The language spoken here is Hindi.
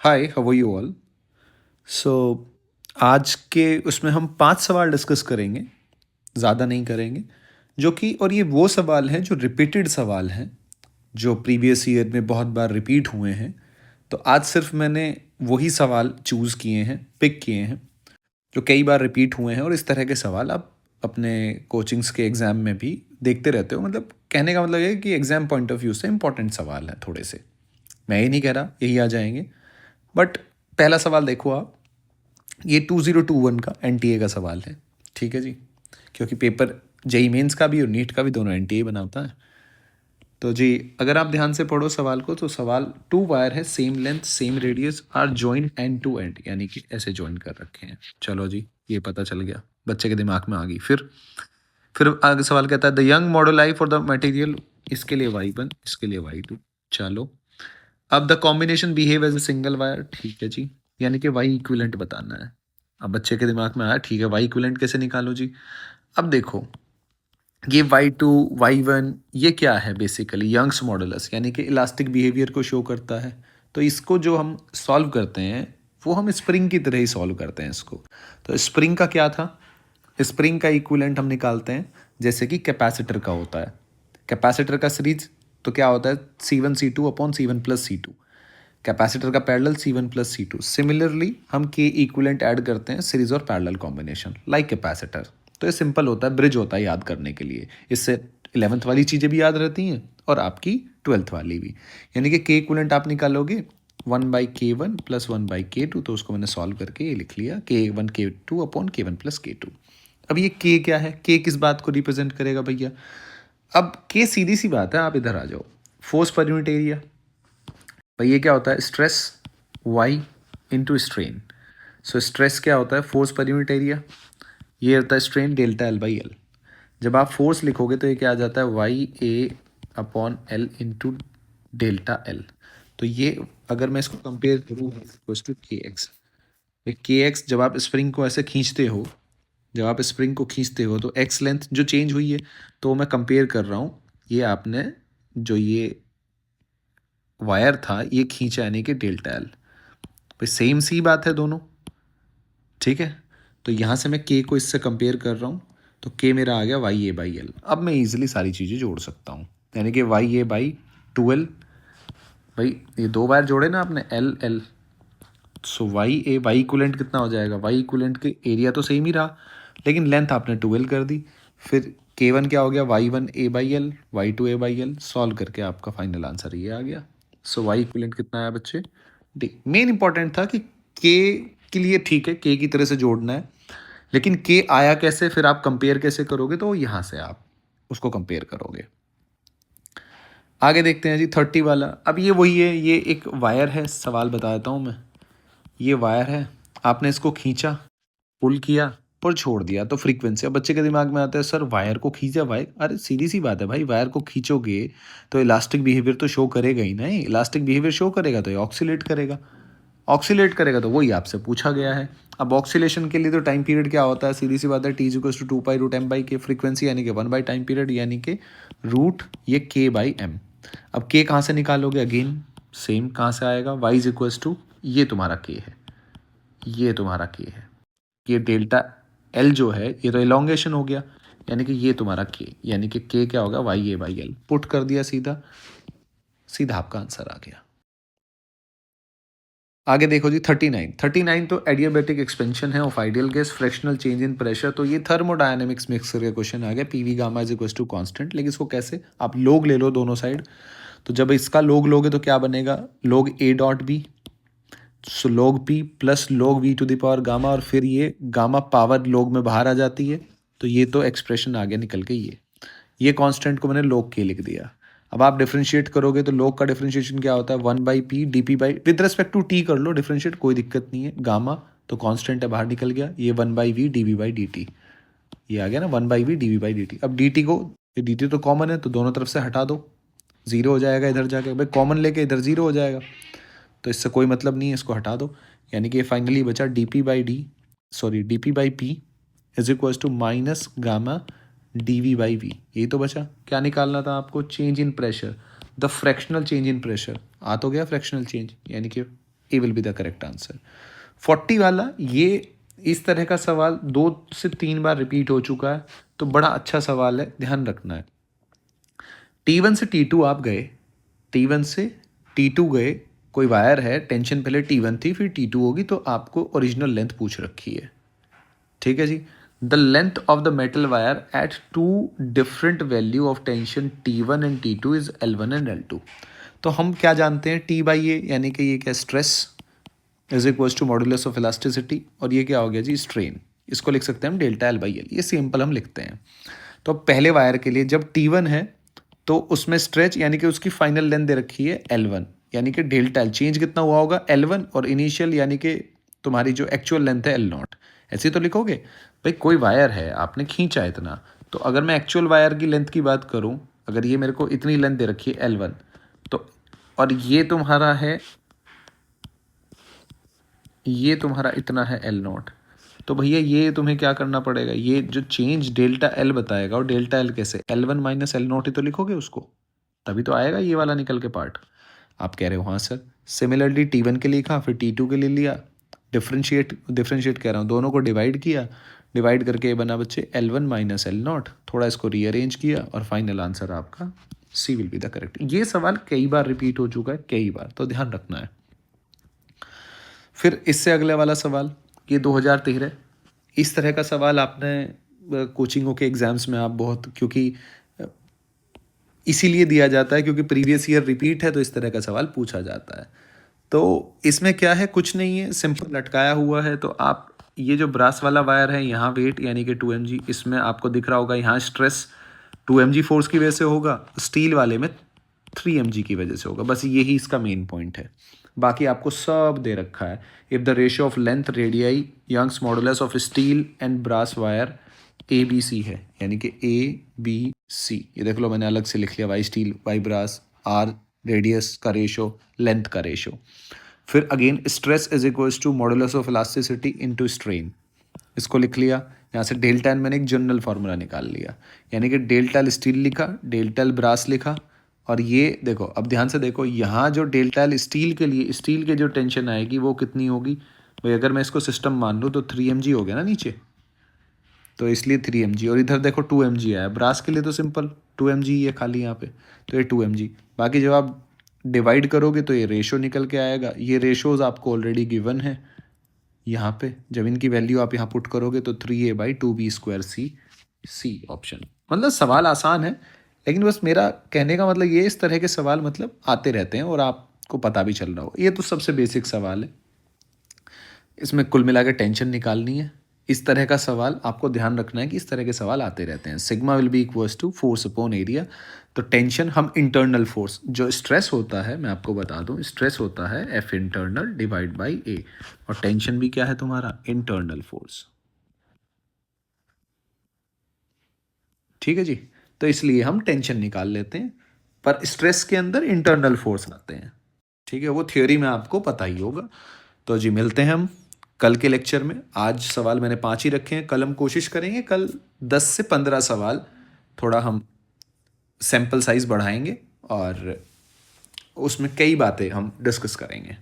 Hi, how are you all? So आज के उसमें हम 5 सवाल डिस्कस करेंगे, ज़्यादा नहीं करेंगे, जो कि और ये वो सवाल हैं जो रिपीटेड सवाल हैं, जो प्रीवियस ईयर में बहुत बार रिपीट हुए हैं। तो आज सिर्फ मैंने वही सवाल चूज़ किए हैं, पिक किए हैं, जो कई बार रिपीट हुए हैं और इस तरह के सवाल आप अपने कोचिंग्स के एग्ज़ाम में भी देखते रहते हो। मतलब कहने का मतलब ये है कि एग्ज़ाम पॉइंट ऑफ व्यू से इम्पोर्टेंट सवाल हैं थोड़े से। मैं ये नहीं कह रहा यही आ जाएंगे, बट पहला सवाल देखो आप। ये 2021 का एनटीए का सवाल है, ठीक है जी। क्योंकि पेपर जेई मेंस का भी और नीट का भी दोनों एनटीए बनाता है। तो जी, अगर आप ध्यान से पढ़ो सवाल को, तो सवाल 2 वायर है, same length same radius are join end to end, यानी कि ऐसे जॉइन कर रखे हैं। चलो जी, ये पता चल गया, बच्चे के दिमाग में आ गई। फिर आगे सवाल कहता है the Young modulus Y for the material, इसके लिए y1, इसके लिए y2। चलो, अब the combination behave as a single wire, ठीक है जी, यानी कि वाई इक्विलेंट बताना है। अब बच्चे के दिमाग में आया, ठीक है, वाई इक्विलेंट कैसे निकालो जी। अब देखो, ये y2 y1 ये क्या है, बेसिकली यंग्स मॉडुलस, यानी कि इलास्टिक बिहेवियर को शो करता है। तो इसको जो हम सॉल्व करते हैं, वो हम स्प्रिंग की तरह ही सॉल्व करते हैं इसको। तो स्प्रिंग का क्या था, स्प्रिंग का इक्विलेंट हम निकालते हैं जैसे कि कैपेसिटर का होता है। कैपेसिटर का सीरीज तो क्या होता है, C1 C2 upon C1 + C2। Capacitor का पैरेलल C1 + C2। सिमिलरली हम के इक्विलेंट ऐड करते हैं सीरीज और पैरेलल कॉम्बिनेशन लाइक कैपेसिटर। तो ये सिंपल होता है, ब्रिज होता है याद करने के लिए। इससे 11th वाली चीज़ें भी याद रहती हैं और आपकी 12th वाली भी। यानी कि के इक्विलेंट आप निकालोगे 1/K1 + 1/K2, तो उसको मैंने सॉल्व करके ये लिख लिया K1 K2 upon K1 + K2। अब ये के क्या है, के किस बात को रिप्रेजेंट करेगा भैया। अब के सीधी सी बात है, आप इधर आ जाओ, फोर्स पर यूनिट एरिया। भाई ये क्या होता है, stress Y into strain. So stress क्या होता है, फोर्स पर यूनिट एरिया। ये होता है स्ट्रेन ΔL/L। जब आप फोर्स लिखोगे तो ये क्या आ जाता है, YA/L इंटू ΔL। तो ये अगर मैं इसको कंपेयर करूँ टू के एक्स, के एक्स जब आप स्प्रिंग को ऐसे खींचते हो, जब आप स्प्रिंग को खींचते हो तो एक्स लेंथ जो चेंज हुई है, तो मैं कंपेयर कर रहा हूँ, ये आपने जो ये वायर था ये खींचा, यानी कि ΔL। भाई सेम सी बात है दोनों, ठीक है। तो यहाँ से मैं के को इससे कंपेयर कर रहा हूँ, तो के मेरा आ गया YA/L। अब मैं ईजिली सारी चीज़ें जोड़ सकता हूँ, यानी कि YA/12। भाई ये दो वायर जोड़े ना आपने, L सो वाई इक्विवेलेंट कितना हो जाएगा, वाई इक्विवेलेंट के एरिया तो सेम ही रहा, लेकिन लेंथ आपने 12 कर दी। फिर K1 क्या हो गया, Y1A/L, Y2A/L। सॉल्व करके आपका फाइनल आंसर ये आ गया। सो वाई इक्विवेलेंट कितना आया बच्चे, डी। मेन इंपॉर्टेंट था कि के के लिए ठीक है, के की तरह से जोड़ना है, लेकिन के आया कैसे, फिर आप कंपेयर कैसे करोगे, तो यहाँ से आप उसको कंपेयर करोगे। आगे देखते हैं जी 30 वाला। अब ये वही है, ये एक वायर है, सवाल बता देता हूँ मैं। ये वायर है, आपने इसको खींचा, पुल किया और छोड़ दिया, तो फ्रीक्वेंसी। अब बच्चे के दिमाग में आता है सर वायर को खींचा, वायर, अरे सीधी सी बात है भाई, वायर को खींचोगे तो इलास्टिक बिहेवियर तो शो करेगा ही नहीं। इलास्टिक बिहेवियर शो करेगा तो ये ऑक्सीलेट करेगा, ऑक्सीलेट करेगा तो वही आपसे पूछा गया है। अब ऑक्सीलेशन के लिए तो टाइम पीरियड क्या होता है, सीधी सी बात है, T = 2π√m/k। फ्रीक्वेंसी यानी कि 1 टाइम पीरियड, यानी कि रूट ये K/m। अब के कहाँ से निकालोगे, अगेन सेम, कहाँ से आएगा, y ये तुम्हारा के है, ये तुम्हारा के है, ये ΔL जो है ये तो एलोंगेशन हो गया, यानी कि ये तुम्हारा के, यानी कि के क्या होगा, YA/L। पुट कर दिया, सीधा सीधा आपका आंसर आ गया। आगे देखो जी 39 तो एडियाबैटिक एक्सपेंशन है of ideal gas, fractional change in pressure. तो ये थर्मोडायनेमिक्स मिक्सर का क्वेश्चन आ गया, PV गामा = कांस्टेंट। लेकिन इसको कैसे, आप लोग ले लो दोनों साइड। तो जब इसका लोग लोगे तो क्या बनेगा, log A.B, सो log P plus log V⁴ और फिर ये गामा पावर लोग में बाहर आ जाती है, तो ये तो एक्सप्रेशन आ गया निकल के। ये कांस्टेंट को मैंने log K लिख दिया। अब आप डिफरेंशिएट करोगे तो log का डिफरेंशिएशन क्या होता है, 1/P dP by, with respect to T कर लो डिफरेंशिएट, कोई दिक्कत नहीं है। गामा तो कांस्टेंट है, बाहर निकल गया, ये 1/V dV/dt, ये आ गया ना 1/V dV/dt। अब dt को, dt तो कॉमन है तो दोनों तरफ से हटा दो, जीरो हो जाएगा इधर जाके, भाई कॉमन लेके इधर जीरो हो जाएगा, तो इससे कोई मतलब नहीं है, इसको हटा दो। यानी कि ये फाइनली बचा dP/P = माइनस गामा dV/V। यही तो बचा, क्या निकालना था आपको, change in pressure, the fractional change in pressure. आ तो गया फ्रैक्शनल चेंज, यानी कि A will be the correct answer. 40 वाला, ये इस तरह का सवाल 2 से 3 बार रिपीट हो चुका है, तो बड़ा अच्छा सवाल है, ध्यान रखना है। T1 से T2 आप गए, T1 से T2 गए, कोई वायर है, टेंशन पहले T1 थी फिर T2 होगी, तो आपको ओरिजिनल लेंथ पूछ रखी है, ठीक है जी। The length of the metal wire at two different value of tension T1 and T2 is L1 and L2। तो हम क्या जानते हैं, T बाई ए यानी कि ये क्या, stress is equals to modulus of elasticity, और ये क्या हो गया जी, स्ट्रेन। इसको लिख सकते हैं हम डेल्टा एल बाई एल, ये सिंपल हम लिखते हैं। तो पहले वायर के लिए जब T1 है तो उसमें स्ट्रेच यानी कि उसकी फाइनल लेंथ दे रखी है L1, यानी कि डेल्टा एल चेंज कितना हुआ होगा L1, और इनिशियल यानी कि तुम्हारी जो एक्चुअल लेंथ है L0। ऐसे तो लिखोगे भाई, कोई वायर है आपने खींचा इतना, तो अगर मैं एक्चुअल वायर की लेंथ की बात करूं, अगर ये मेरे को इतनी लेंथ दे रखी है L1, तो और ये तुम्हारा इतना है L0, तो भैया ये तुम्हें क्या करना पड़ेगा, ये जो चेंज डेल्टा एल बताएगा, और डेल्टा एल कैसे, L1 माइनस L0 ही तो लिखोगे उसको, तभी तो आएगा ये वाला निकल के पार्ट। आप कह रहे हो हाँ सर। सिमिलरली T1 के लिए लिखा, फिर T2 के लिए लिया, डिफरेंशिएट कह रहा हूँ, दोनों को डिवाइड किया, डिवाइड करके ये बना बच्चे L1 माइनस L0, थोड़ा इसको रीअरेंज किया, और फाइनल आंसर आपका सी विल बी द करेक्ट। ये सवाल कई बार रिपीट हो चुका है, कई बार, तो ध्यान रखना है। फिर इससे अगले वाला सवाल, ये 2013, इस तरह का सवाल आपने कोचिंगों के एग्जाम्स में आप बहुत, क्योंकि इसीलिए दिया जाता है क्योंकि प्रीवियस ईयर रिपीट है, तो इस तरह का सवाल पूछा जाता है। तो इसमें क्या है, कुछ नहीं है, सिंपल लटकाया हुआ है। तो आप ये जो ब्रास वाला वायर है, यहाँ वेट यानी कि 2 mg, इसमें आपको दिख रहा होगा यहाँ स्ट्रेस 2 mg फोर्स की वजह से होगा, स्टील वाले में 3 mg की वजह से होगा, बस यही इसका मेन पॉइंट है। बाकी आपको सब दे रखा है। If the ratio of length radii Young's modulus of steel and brass wire ABC है, यानी कि ABC, ये देख लो मैंने अलग से लिख लिया, Y steel, Y brass, R radius का रेशो, लेंथ का रेशो। फिर again stress is equals to modulus of elasticity into strain, इसको लिख लिया। यहाँ से डेल्टा एन मैंने एक जनरल फार्मूला निकाल लिया, यानी कि डेल्टा एल स्टील लिखा, डेल्टा एल ब्रास लिखा, और ये देखो, अब ध्यान से देखो, यहाँ जो डेल्टा एल स्टील के लिए, स्टील के जो टेंशन आएगी वो कितनी होगी भाई, अगर मैं इसको सिस्टम मान लूँ तो 3 mg हो गया ना नीचे, तो इसलिए 3 mg, और इधर देखो 2 mg आया। ब्रास के लिए तो सिंपल 2 mg ही है खाली यहाँ पे, तो ये 2 mg। बाकी जब आप डिवाइड करोगे तो ये रेशो निकल के आएगा, ये रेशोज़ आपको ऑलरेडी गिवन है यहाँ पे, जब इनकी वैल्यू आप यहाँ पुट करोगे तो 3a/2b² सी ऑप्शन। मतलब सवाल आसान है, लेकिन बस मेरा कहने का मतलब ये, इस तरह के सवाल मतलब आते रहते हैं और आपको पता भी चल रहा हो। ये तो सबसे बेसिक सवाल है, इसमें कुल मिला के टेंशन निकालनी है। इस तरह का सवाल आपको ध्यान रखना है कि इस तरह के सवाल आते रहते हैं। Sigma will be equals to force upon area. तो टेंशन हम इंटरनल फोर्स, जो स्ट्रेस होता है मैं आपको बता दूं, स्ट्रेस होता है F internal divide by A, और टेंशन भी क्या है तुम्हारा, इंटरनल फोर्स। ठीक है जी, तो इसलिए हम टेंशन निकाल लेते हैं, पर स्ट्रेस के अंदर इंटरनल फोर्स आते हैं। ठीक है, वो थ्योरी में आपको पता ही होगा। तो जी मिलते हैं हम कल के लेक्चर में। आज सवाल मैंने 5 ही रखे हैं, कल हम कोशिश करेंगे, कल 10 से 15 सवाल, थोड़ा हम सैंपल साइज बढ़ाएंगे और उसमें कई बातें हम डिस्कस करेंगे।